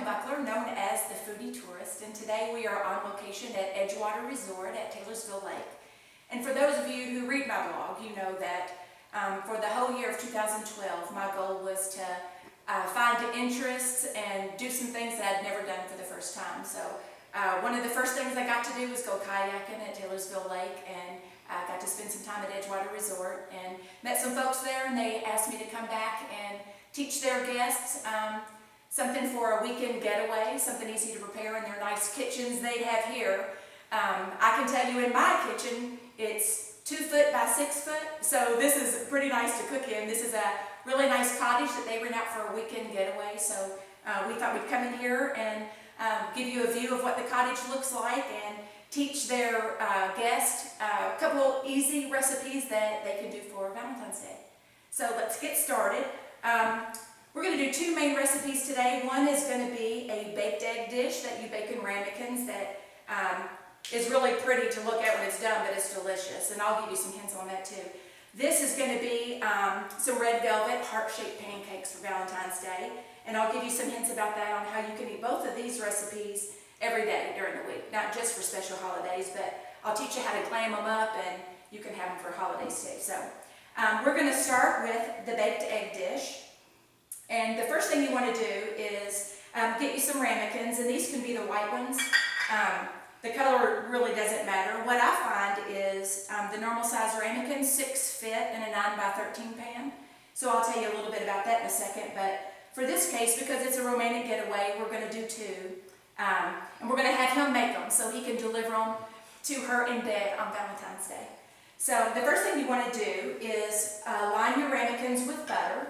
Buckler, known as the Foodie Tourist, and today we are on location at Edgewater Resort at Taylorsville Lake. And for those of you who read my blog, you know that for the whole year of 2012, my goal was to find interests and do some things that I'd never done for the first time. So one of the first things I got to do was go kayaking at Taylorsville Lake, and I got to spend some time at Edgewater Resort and met some folks there, and they asked me to come back and teach their guests something for a weekend getaway, something easy to prepare in their nice kitchens they have here. I can tell you in my kitchen, it's 2 foot by 6 foot, so this is pretty nice to cook in. This is a really nice cottage that they rent out for a weekend getaway, so we thought we'd come in here and give you a view of what the cottage looks like and teach their guests a couple easy recipes that they can do for Valentine's Day. So let's get started. We're going to do 2 main recipes today. One is going to be a baked egg dish that you bake in ramekins that is really pretty to look at when it's done, but it's delicious. And I'll give you some hints on that too. This is going to be some red velvet heart-shaped pancakes for Valentine's Day. And I'll give you some hints about that on how you can eat both of these recipes every day during the week. Not just for special holidays, but I'll teach you how to clam them up and you can have them for holidays too. So we're going to start with the baked egg dish. And the first thing you want to do is get you some ramekins, and these can be the white ones. The color really doesn't matter. What I find is the normal size ramekins, 6 fit in a 9 by 13 pan. So I'll tell you a little bit about that in a second. But for this case, because it's a romantic getaway, we're going to do 2. And we're going to have him make them so he can deliver them to her in bed on Valentine's Day. So the first thing you want to do is line your ramekins with butter.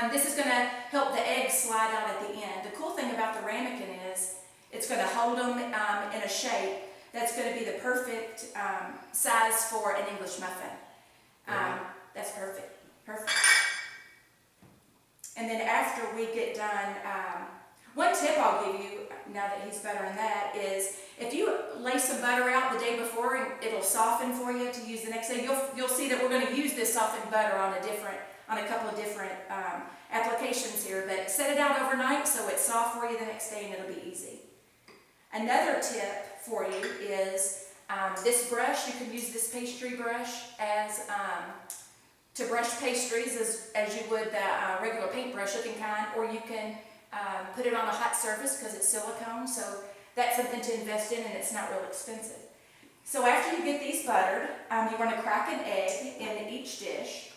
This is going to help the eggs slide out at the end. The cool thing about the ramekin is it's going to hold them in a shape that's going to be the perfect size for an English muffin. That's perfect. Perfect. And then after we get done, one tip I'll give you, now that he's buttering that, is if you lay some butter out the day before, and it'll soften for you to use the next day. You'll see that we're going to use this softened butter on a couple of different applications here, but set it out overnight so it's soft for you the next day and it'll be easy. Another tip for you is this brush. You can use this pastry brush as to brush pastries as you would the regular paintbrush looking kind, or you can put it on a hot surface because it's silicone, so that's something to invest in and it's not real expensive. So after you get these buttered, you want to crack an egg in each dish.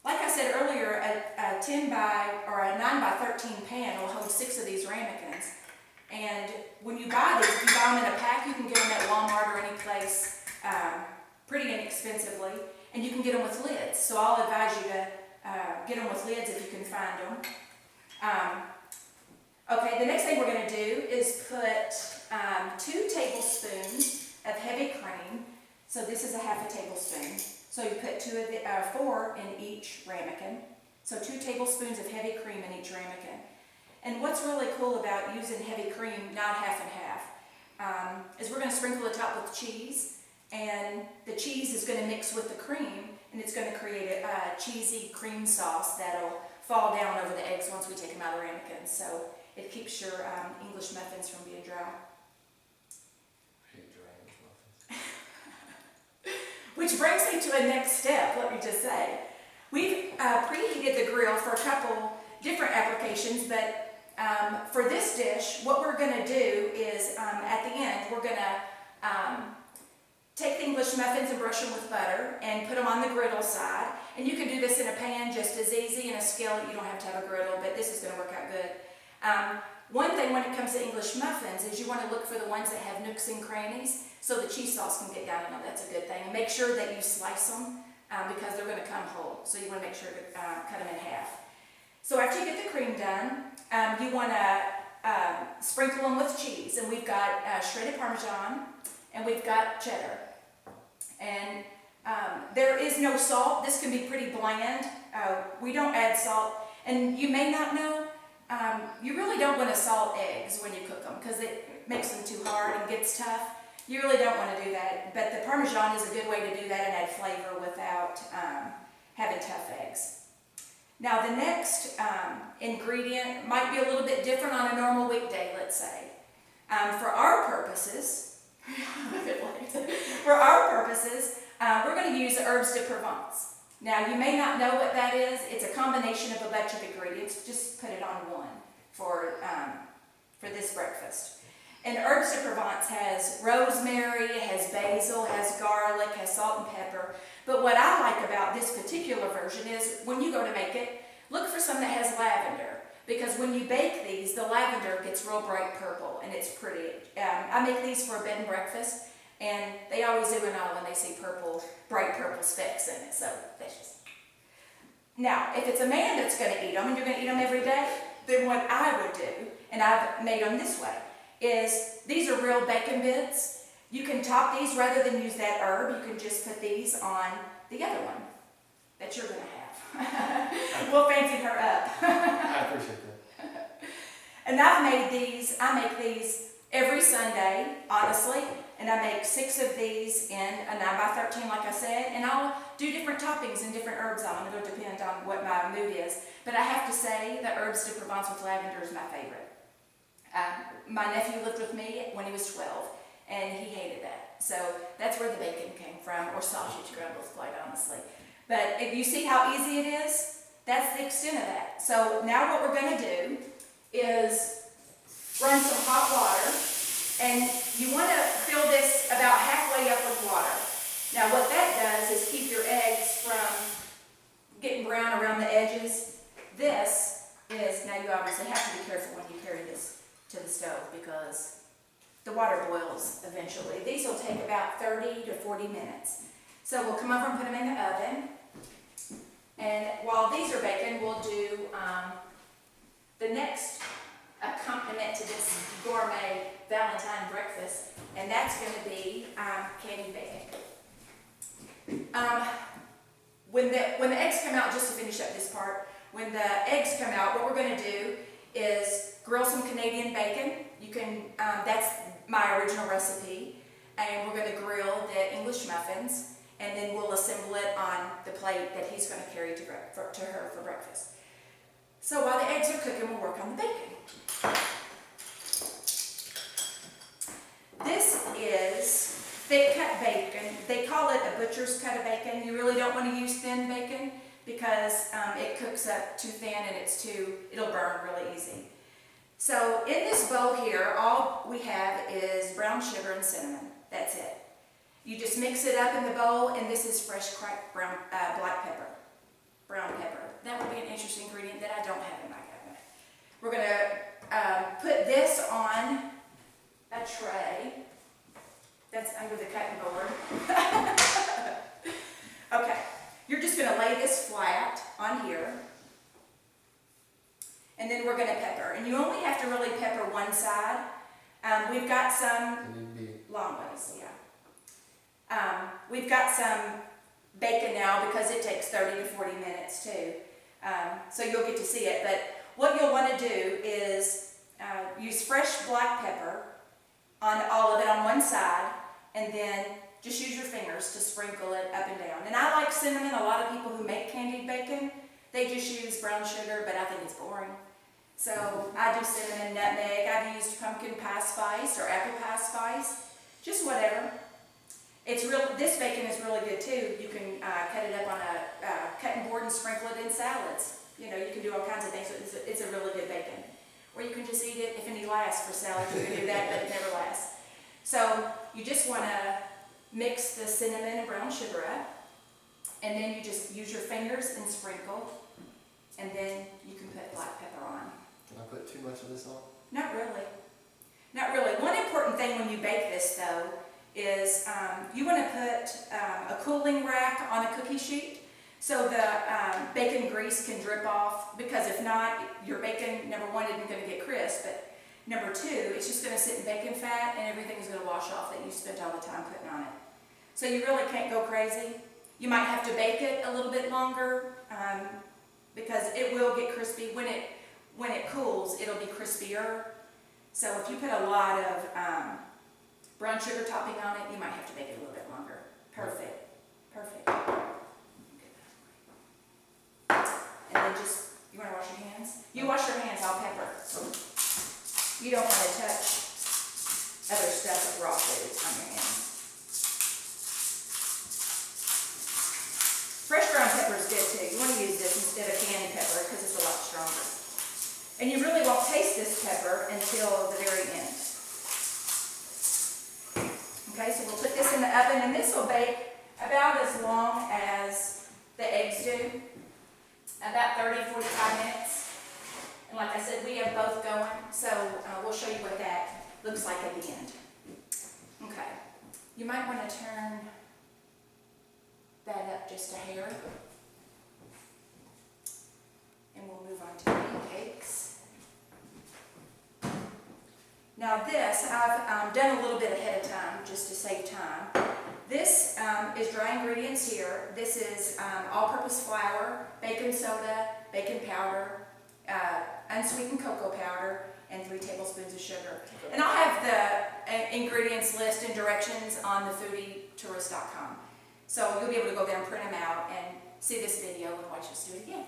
Like I said earlier, a 10 by or a 9 by 13 pan will hold 6 of these ramekins. And when you buy these, if you buy them in a pack, you can get them at Walmart or any place pretty inexpensively. And you can get them with lids. So I'll advise you to get them with lids if you can find them. Okay, the next thing we're going to do is put 2 tablespoons of heavy cream. So this is a half a tablespoon. So you put 4 in each ramekin. So 2 tablespoons of heavy cream in each ramekin. And what's really cool about using heavy cream, not half and half, is we're going to sprinkle the top with cheese. And the cheese is going to mix with the cream, and it's going to create a cheesy cream sauce that'll fall down over the eggs once we take them out of the ramekins. So it keeps your English muffins from being dry. Which brings me to a next step, let me just say. We've preheated the grill for a couple different applications, but for this dish, what we're going to do is at the end, we're going to take the English muffins and brush them with butter and put them on the griddle side. And you can do this in a pan just as easy. In a skillet, you don't have to have a griddle, but this is going to work out good. One thing when it comes to English muffins is you want to look for the ones that have nooks and crannies so the cheese sauce can get down in them. That's a good thing. And make sure that you slice them because they're going to come whole. So you want to make sure to cut them in half. So after you get the cream done, you want to sprinkle them with cheese. And we've got shredded Parmesan and we've got cheddar. And there is no salt. This can be pretty bland. We don't add salt. And you may not know, you really don't want to salt eggs when you cook them because it makes them too hard and gets tough. You really don't want to do that, but the Parmesan is a good way to do that and add flavor without having tough eggs. Now the next ingredient might be a little bit different on a normal weekday, let's say. For our purposes, we're going to use herbs de Provence. Now you may not know what that is. It's a combination of a bunch of ingredients. Just put it on one for this breakfast. And herbs de Provence has rosemary, has basil, has garlic, has salt and pepper. But what I like about this particular version is when you go to make it, look for some that has lavender. Because when you bake these, the lavender gets real bright purple and it's pretty. I make these for a bed and breakfast, and they always do and all when they see purple, bright purple specks in it. So that's just. Now, if it's a man that's going to eat them and you're going to eat them every day, then what I would do, and I've made them this way, is these are real bacon bits. You can top these rather than use that herb. You can just put these on the other one that you're going to have. We'll fancy her up. I appreciate that. And I make these every Sunday, honestly, and I make 6 of these in a 9x13, like I said, and I'll do different toppings and different herbs on them. It'll depend on what my mood is. But I have to say the herbs de Provence with lavender is my favorite. My nephew lived with me when he was 12, and he hated that. So that's where the bacon came from, or sausage crumbles, quite honestly. But if you see how easy it is, that's the extent of that. So now what we're going to do is run some hot water, and you want to fill this about halfway up with water. Now what that does is keep your eggs from getting brown around the edges. This is, now you obviously have to be careful when you carry this to the stove because the water boils eventually. These will take about 30 to 40 minutes. So we'll come over and put them in the oven. And while these are baking, we'll do the next accompaniment to this gourmet Valentine breakfast, and that's going to be candied bacon. When the eggs come out, just to finish up this part, when the eggs come out, what we're going to do is grill some Canadian bacon. You can, that's my original recipe, and we're going to grill the English muffins, and then we'll assemble it on the plate that he's going to carry to her for breakfast. So while the eggs are cooking, we'll work on the bacon. This is thick cut bacon. They call it a butcher's cut of bacon. You really don't want to use thin bacon because it cooks up too thin and it'll burn really easy. So in this bowl here, all we have is brown sugar and cinnamon. That's it. You just mix it up in the bowl, and this is fresh cracked black pepper. Brown pepper. That would be an interesting ingredient that I don't have in my cabinet. We're going to put this on a tray that's under the cutting board. Okay, you're just going to lay this flat on here, and then we're going to pepper. And you only have to really pepper one side. We've got some long ways, yeah. We've got some bacon now because it takes 30 to 40 minutes too. So you'll get to see it. But what you'll want to do is use fresh black pepper on all of it on one side, and then just use your fingers to sprinkle it up and down. And I like cinnamon. A lot of people who make candied bacon, they just use brown sugar, but I think it's boring. So I do cinnamon, nutmeg. I've used pumpkin pie spice or apple pie spice, just whatever. This bacon is really good too. You can cut it up on a cutting board and sprinkle it in salads. You know, you can do all kinds of things. It's a really good bacon. Or you can just eat it if any lasts for salad. You can do that, but it never lasts. So you just want to mix the cinnamon and brown sugar up, and then you just use your fingers and sprinkle, and then you can put black pepper on. Can I put too much of this on? Not really. Not really. One important thing when you bake this though is you want to put a cooling rack on a cookie sheet so the bacon grease can drip off, because if not, your bacon, number one, isn't going to get crisp, but number two, it's just going to sit in bacon fat and everything's going to wash off that you spent all the time putting on it. So you really can't go crazy. You might have to bake it a little bit longer because it will get crispy. When it cools, it'll be crispier. So if you put a lot of brown sugar topping on it, you might have to bake it a little bit longer. Perfect. Perfect. And then just want to wash your hands? You wash your hands, I'll pepper. You don't want to touch other stuff with raw foods on your hands. Fresh ground pepper is good too. You want to use this instead of canned pepper because it's a lot stronger. And you really won't taste this pepper until the very end. Okay, so we'll put this in the oven, and this will bake about as long as the eggs do, about 30-45 minutes. And like I said, we have both going, so we'll show you what that looks like at the end. Okay, you might want to turn that up just a hair. And we'll move on to pancakes. Now this, I've done a little bit ahead of time just to save time. This is dry ingredients here. This is all-purpose flour, baking soda, baking powder, unsweetened cocoa powder, and 3 tablespoons of sugar. And I'll have the ingredients list and directions on the foodietourist.com. So you'll be able to go there and print them out and see this video and watch us do it again.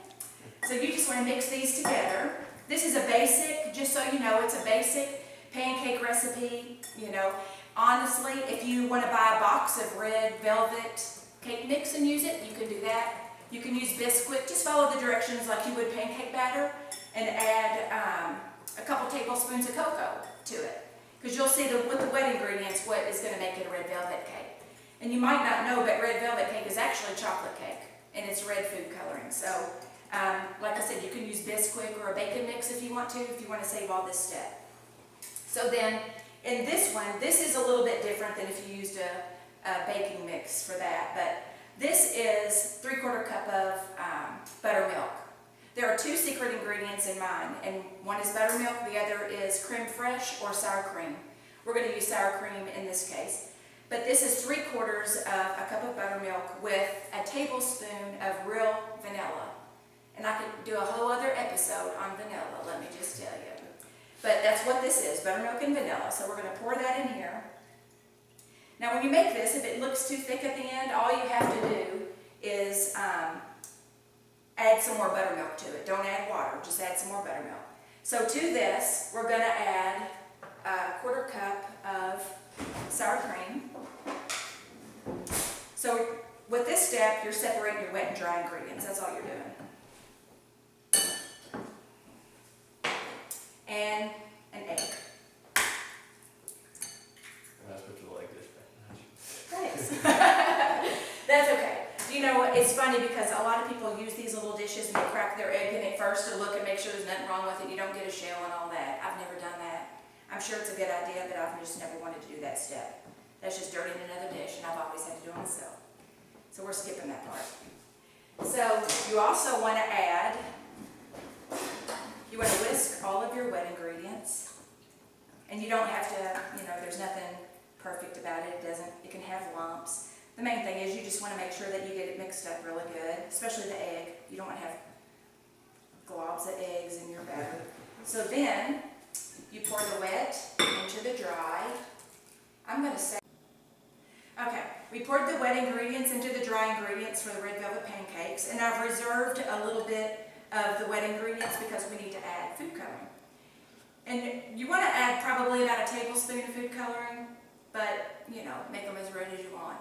So you just want to mix these together. This is a basic, just so you know, it's a basic pancake recipe. You know, honestly, if you want to buy a box of red velvet cake mix and use it, you can do that. You can use Bisquick. Just follow the directions like you would pancake batter and add a couple tablespoons of cocoa to it. Because you'll see with the wet ingredients what is going to make it a red velvet cake. And you might not know, but red velvet cake is actually chocolate cake, and it's red food coloring. So, like I said, you can use Bisquick or a bacon mix if you want to save all this step. So then, in this one, this is a little bit different than if you used a baking mix for that, but this is 3/4 cup of buttermilk. There are 2 secret ingredients in mine, and one is buttermilk, the other is creme fraiche or sour cream. We're going to use sour cream in this case. But this is 3/4 of a cup of buttermilk with a tablespoon of real vanilla. And I could do a whole other episode on vanilla, let me just tell you. But that's what this is, buttermilk and vanilla. So we're going to pour that in here. Now when you make this, if it looks too thick at the end, all you have to do is add some more buttermilk to it. Don't add water, just add some more buttermilk. So to this, we're going to add a 1/4 cup of sour cream. So with this step, you're separating your wet and dry ingredients. That's all you're doing. And an egg. That's what you like this. Thanks. That's okay. You know, it's funny because a lot of people use these little dishes and they crack their egg in it first to look and make sure there's nothing wrong with it. You don't get a shell and all that. I've never done that. I'm sure it's a good idea, but I've just never wanted to do that step. That's just dirty in another dish, and I've always had to do it myself. So we're skipping that part. So you also want to add, you want to whisk all of your wet ingredients. And you don't have to, you know, there's nothing perfect about it. It can have lumps. The main thing is you just want to make sure that you get it mixed up really good, especially the egg. You don't want to have globs of eggs in your batter. So then you pour the wet into the dry. I'm going to say, okay, we poured the wet ingredients into the dry ingredients for the red velvet pancakes, and I've reserved a little bit of the wet ingredients because we need to add food coloring. And you want to add probably about a tablespoon of food coloring, but, you know, make them as red as you want.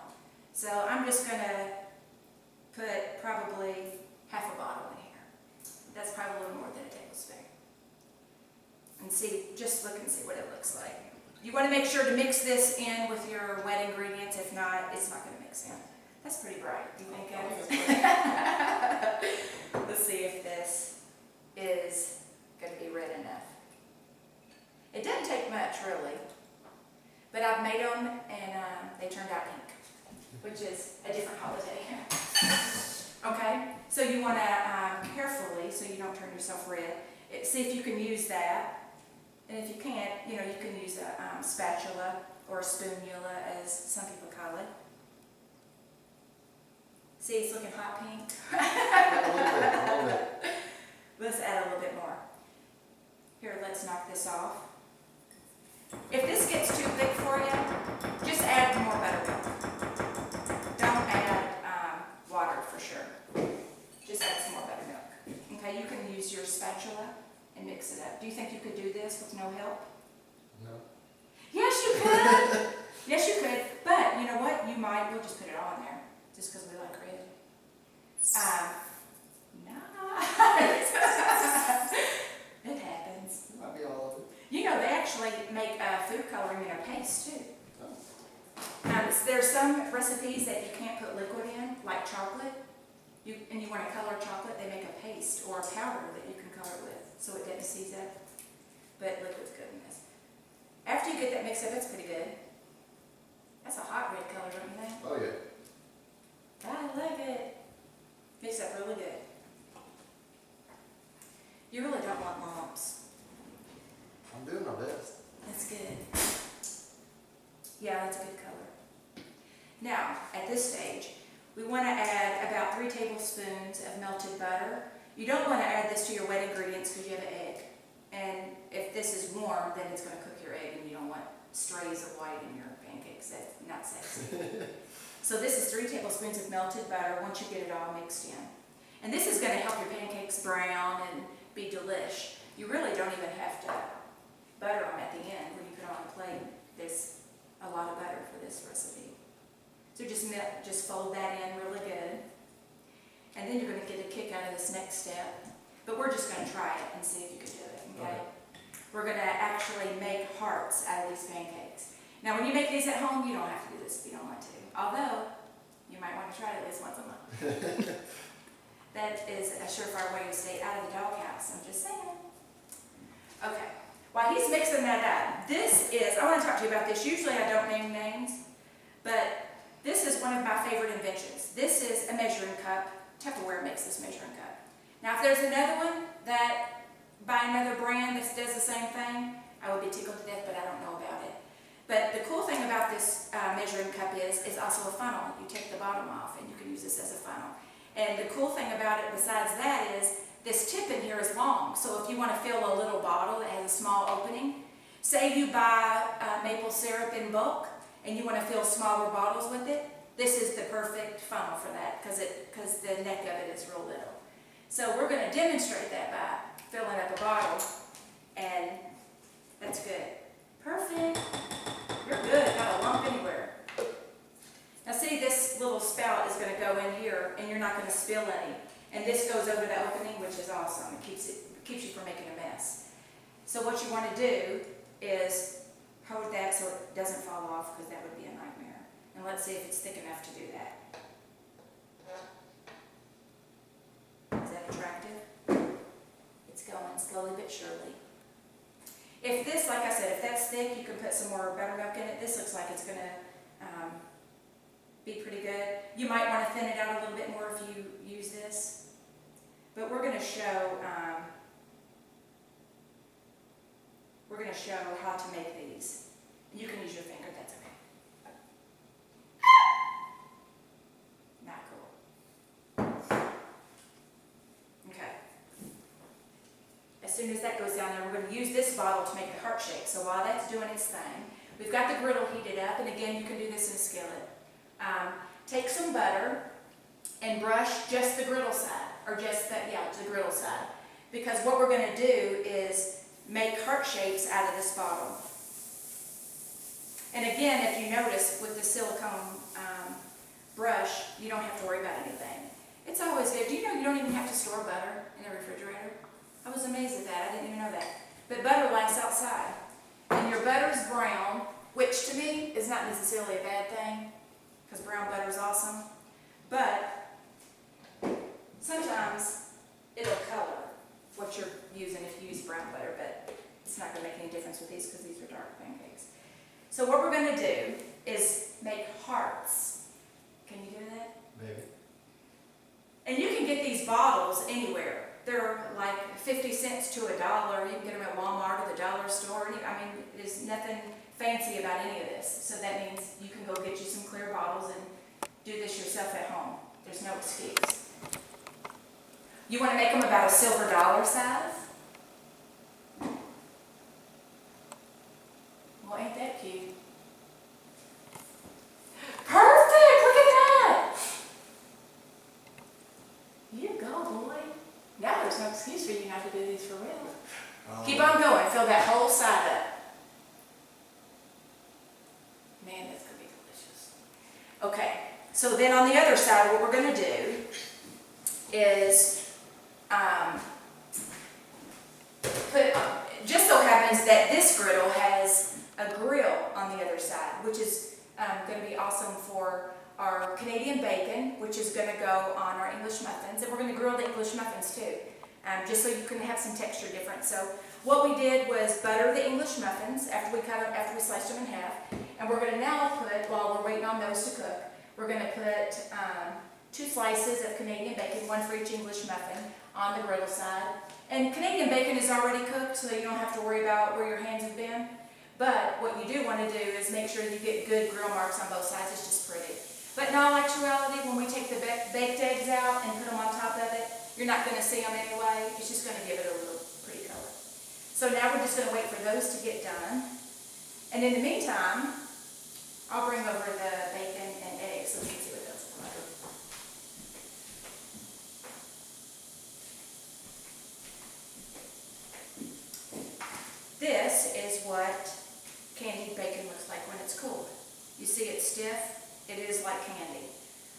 So I'm just going to put probably half a bottle in here. That's probably a little more than a tablespoon. And see, just look and see what it looks like. You want to make sure to mix this in with your wet ingredients. If not, it's not going to mix in. That's pretty bright, you think, Abby? Let's see if this is going to be red enough. It doesn't take much, really. But I've made them, and they turned out pink, which is a different holiday. Okay? So you want to carefully, so you don't turn yourself red, see if you can use that. And if you can't, you know, you can use a spatula or a spoonula, as some people call it. See, it's looking hot pink. A little bit. Let's add a little bit more. Here, let's knock this off. If this gets too thick for you, just add more buttermilk. Don't add water for sure. Just add some more buttermilk. Okay, you can use your spatula and mix it up. Do you think you could do this with no help? No. Yes, you could. Yes, you could. But you know what? We'll just put it on there just because we like red. Nice. It happens. Might be all of it. You know, they actually make food coloring in a paste too. Oh. There's some recipes that you can't put liquid in, like chocolate. And you want to color chocolate, they make a paste or a powder that you can color with, so it doesn't seize up. But liquid's good in this. After you get that mixed up, it's pretty good. That's a hot red color, don't you think? Oh, yeah. I like it. Mixed up really good. You really don't want lumps. I'm doing my best. That's good. Yeah, that's a good color. Now, at this stage, we want to add about 3 tablespoons of melted butter. You don't want to add this to your wet ingredients because you have an egg. And if this is warm, then it's going to cook your egg and you don't want strays of white in your pancakes. That's not sexy. So this is 3 tablespoons of melted butter once you get it all mixed in. And this is going to help your pancakes brown and be delish. You really don't even have to butter them at the end when you put on a plate. There's a lot of butter for this recipe. So just fold that in really good. And then you're going to get a kick out of this next step. But we're just going to try it and see if you can do it, okay? We're going to actually make hearts out of these pancakes. Now when you make these at home, you don't have to do this if you don't want to. Although, you might want to try it at least once a month. That is a surefire way to stay out of the doghouse, I'm just saying. Okay, while he's mixing that up, I want to talk to you about this. Usually I don't name names, but this is one of my favorite inventions. This is a measuring cup. Tupperware makes this measuring cup. Now if there's another one that, by another brand that does the same thing, I would be tickled to death, but I don't know about it. But the cool thing about this measuring cup is also a funnel. You take the bottom off and you can use this as a funnel. And the cool thing about it besides that is this tip in here is long. So if you want to fill a little bottle that has a small opening, say you buy maple syrup in bulk and you want to fill smaller bottles with it, this is the perfect funnel for that because the neck of it is real little. So we're going to demonstrate that by filling up a bottle, and that's good. Perfect. You're good. Not a lump anywhere. Now see, this little spout is going to go in here, and you're not going to spill any. And this goes over the opening, which is awesome. It keeps you from making a mess. So what you want to do is hold that so it doesn't fall off, because that would be a nightmare. And let's see if it's thick enough to do that. Is that attractive? It's going slowly but surely. If this, like I said, if that's thick, you can put some more buttermilk in it. This looks like it's going to be pretty good. You might want to thin it out a little bit more if you use this. But we're going to show how to make these. You can use your finger, that's okay. Not cool. Okay. As soon as that goes down there, we're going to use this bottle to make the heart shape. So while that's doing its thing, we've got the griddle heated up, and again, you can do this in a skillet. Take some butter and brush just the griddle side, or just the griddle side. Because what we're going to do is make heart shapes out of this bottle. And again, if you notice with the silicone brush, you don't have to worry about anything. It's always good. Do you know you don't even have to store butter in the refrigerator? I was amazed at that. I didn't even know that. But butter lasts outside. And your butter's brown, which to me is not necessarily a bad thing, because brown butter is awesome. But sometimes it'll color what you're using if you use brown butter, but it's not going to make any difference with these because these are dark pancakes. So what we're going to do is make hearts. Can you do that? Maybe. And you can get these bottles anywhere. They're like 50 cents to $1. You can get them at Walmart or the dollar store. I mean, there's nothing fancy about any of this. So that means you can go get you some clear bottles and do this yourself at home. There's no excuse. You want to make them about a silver dollar size? Well, ain't that cute? Perfect! Look at that! You go, boy. Now there's no excuse for you not to Keep on going, fill that whole side up. Man, that's gonna be delicious. Okay, so then on the other side, what we're gonna do is, just so happens that this griddle has a grill on the other side, which is going to be awesome for our Canadian bacon, which is going to go on our English muffins, and we're going to grill the English muffins too, just so you can have some texture difference. So what we did was butter the English muffins after we sliced them in half, and we're going to now put, while we're waiting on those to cook, we're going to put 2 slices of Canadian bacon, 1 for each English muffin, on the griddle side. And Canadian bacon is already cooked, so you don't have to worry about where your hands have been. But what you do want to do is make sure you get good grill marks on both sides. It's just pretty. But in all actuality, when we take the baked eggs out and put them on top of it, you're not going to see them anyway. It's just going to give it a little pretty color. So now we're just going to wait for those to get done. And in the meantime, I'll bring over the bacon and eggs so you can see what those look like. This is what candied bacon looks like when it's cooled. You see it's stiff, it is like candy.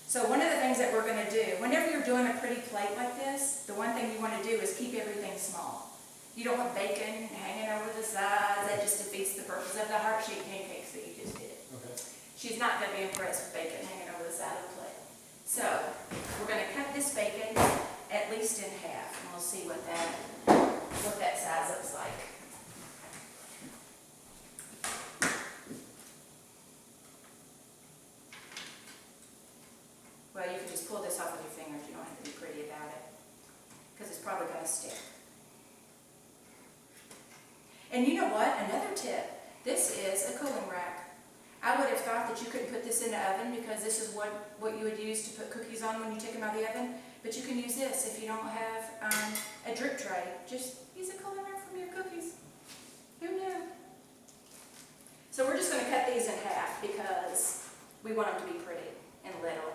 So one of the things that we're going to do, whenever you're doing a pretty plate like this, the one thing you want to do is keep everything small. You don't want bacon hanging over the sides. That just defeats the purpose of the heart-shaped pancakes that you just did. Okay. She's not going to be impressed with bacon hanging over the side of the plate. So we're going to cut this bacon at least in half, and we'll see what that size looks like. Well, you can just pull this off with your fingers. You don't have to be pretty about it, because it's probably going to stick. And you know what? Another tip. This is a cooling rack. I would have thought that you couldn't put this in the oven because this is what you would use to put cookies on when you take them out of the oven. But you can use this if you don't have a drip tray. Just use a cooling rack from your cookies. Who knew? So we're just going to cut these in half because we want them to be pretty and little.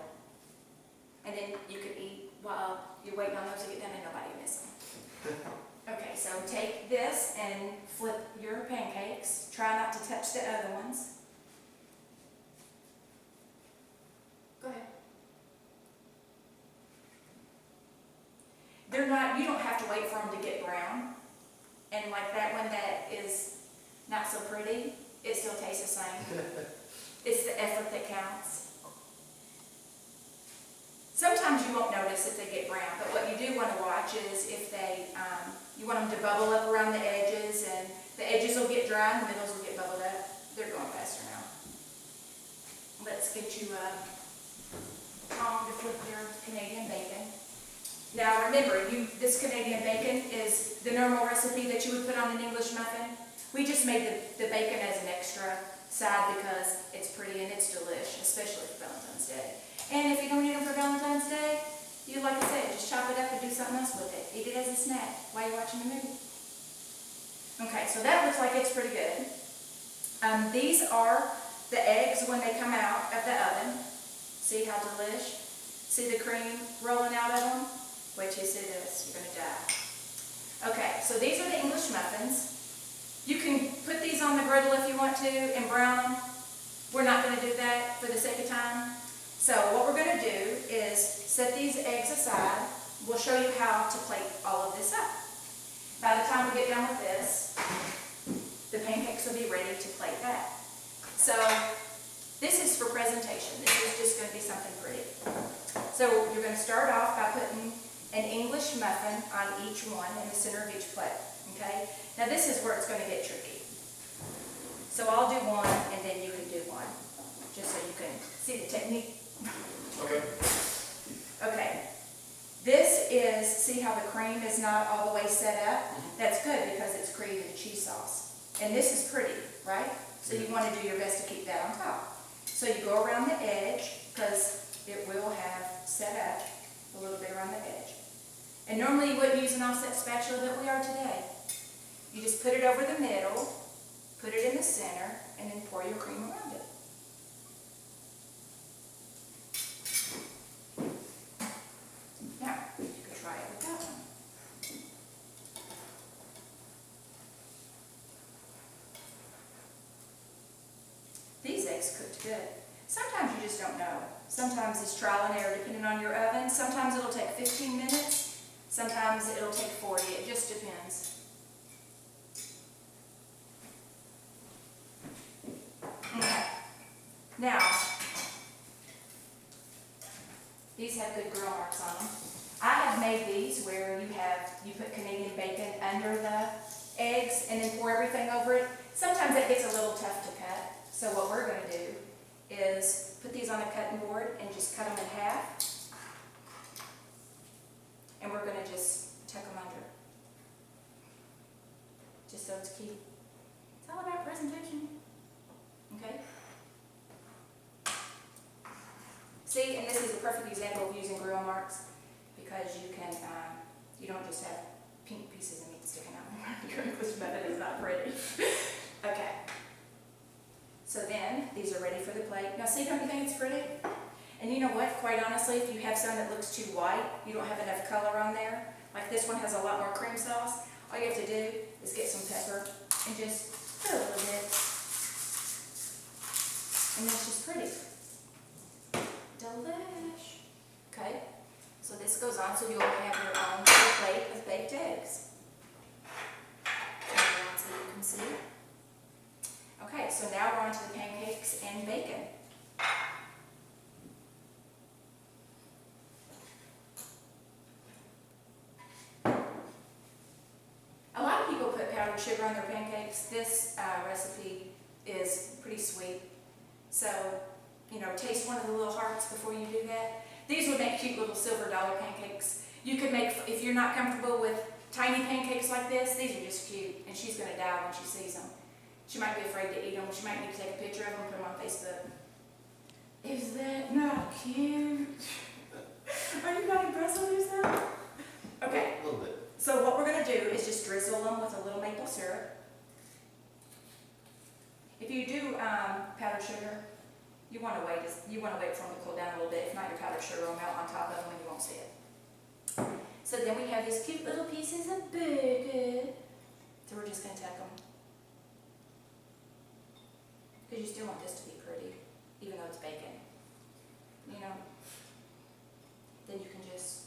And then you can eat while you're waiting on those to get done and nobody miss them. Okay, so take this and flip your pancakes. Try not to touch the other ones. Go ahead. You don't have to wait for them to get brown. And like that one that is not so pretty, it still tastes the same. It's the effort that counts. Sometimes you won't notice if they get brown, but what you do want to watch is if they, you want them to bubble up around the edges, and the edges will get dry and the middles will get bubbled up. They're going faster now. Let's get you a tong to flip your Canadian bacon. Now remember, this Canadian bacon is the normal recipe that you would put on an English muffin. We just made the bacon as an extra side because it's pretty and it's delicious, especially for Valentine's Day. And if you don't eat them for Valentine's Day, you, like I said, just chop it up and do something else with it. Eat it as a snack while you're watching a movie. Okay, so that looks like it's pretty good. These are the eggs when they come out of the oven. See how delish? See the cream rolling out of them? Wait till you see this, you're going to die. Okay, so these are the English muffins. You can put these on the griddle if you want to and brown them. We're not going to do that for the sake of time. So what we're going to do is set these eggs aside. We'll show you how to plate all of this up. By the time we get done with this, the pancakes will be ready to plate that. So this is for presentation. This is just going to be something pretty. So you're going to start off by putting an English muffin on each one in the center of each plate. Okay? Now this is where it's going to get tricky. So I'll do one and then you can do one, just so you can see the technique. Okay. Okay. This is, see how the cream is not all the way set up? That's good because it's created a cheese sauce. And this is pretty, right? So you want to do your best to keep that on top. So you go around the edge because it will have set up a little bit around the edge. And normally you wouldn't use an offset spatula, but we are today. You just put it over the middle, put it in the center, and then pour your cream around it. Now, you could try it with that one. eggs cooked good. Sometimes you just don't know. Sometimes it's trial and error depending on your oven. Sometimes it'll take 15 minutes. Sometimes it'll take 40. It just depends. Okay. Now, these have good grill marks on them. I have made these where you put Canadian bacon under the eggs and then pour everything over it. Sometimes it gets a little tough to cut. So what we're going to do is put these on a cutting board and just cut them in half. And we're going to just tuck them under. Just so it's cute. It's all about presentation. Okay? See, and this is a perfect example of using grill marks because you don't just have pink pieces of meat sticking out when you're English method is not pretty. Okay. So then, these are ready for the plate. Now see, don't you think it's pretty? And you know what, quite honestly, if you have some that looks too white, you don't have enough color on there, like this one has a lot more cream sauce, all you have to do is get some pepper and just put a little bit. And that's just pretty. Delish. Okay, so this goes on so you'll have your own plate of baked eggs. So you can see. Okay, so now we're on to the pancakes and bacon. A lot of people put powdered sugar on their pancakes. This recipe is pretty sweet. So, taste one of the little hearts before you do that. These would make cute little silver dollar pancakes. You could make, if you're not comfortable with tiny pancakes like this, these are just cute. And she's going to die when she sees them. She might be afraid to eat them. She might need to take a picture of them and put them on Facebook. Is that not cute? Are you not impressed with yourself? Okay. A little bit. So what we're going to do is just drizzle them with a little maple syrup. If you do powdered sugar, you want to wait for them to cool down a little bit. If not, your powdered sugar will melt on top of them and you won't see it. So then we have these cute little pieces of bacon. So we're just going to tuck them. Because you still want this to be pretty, even though it's bacon. Then you can just,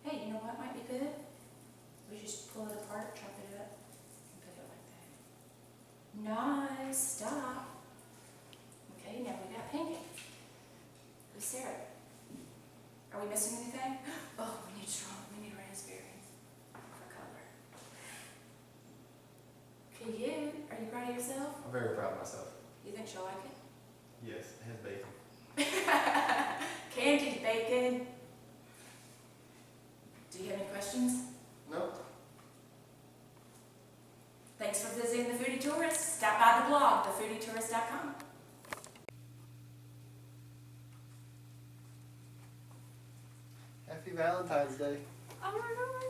hey, you know what might be good? We just pull it apart, chop it up, and put it like that. Nice, stop. Okay, now we got pancakes. Who's Sarah? Are we missing anything? Oh, we need raspberry for color. Okay, are you proud of yourself? I'm very proud of myself. You think she'll like it? Yes, it has bacon. Candied bacon. Do you have any questions? No. Thanks for visiting the Foodie Tourist. Stop by the blog, thefoodietourist.com. Happy Valentine's Day. Oh my God.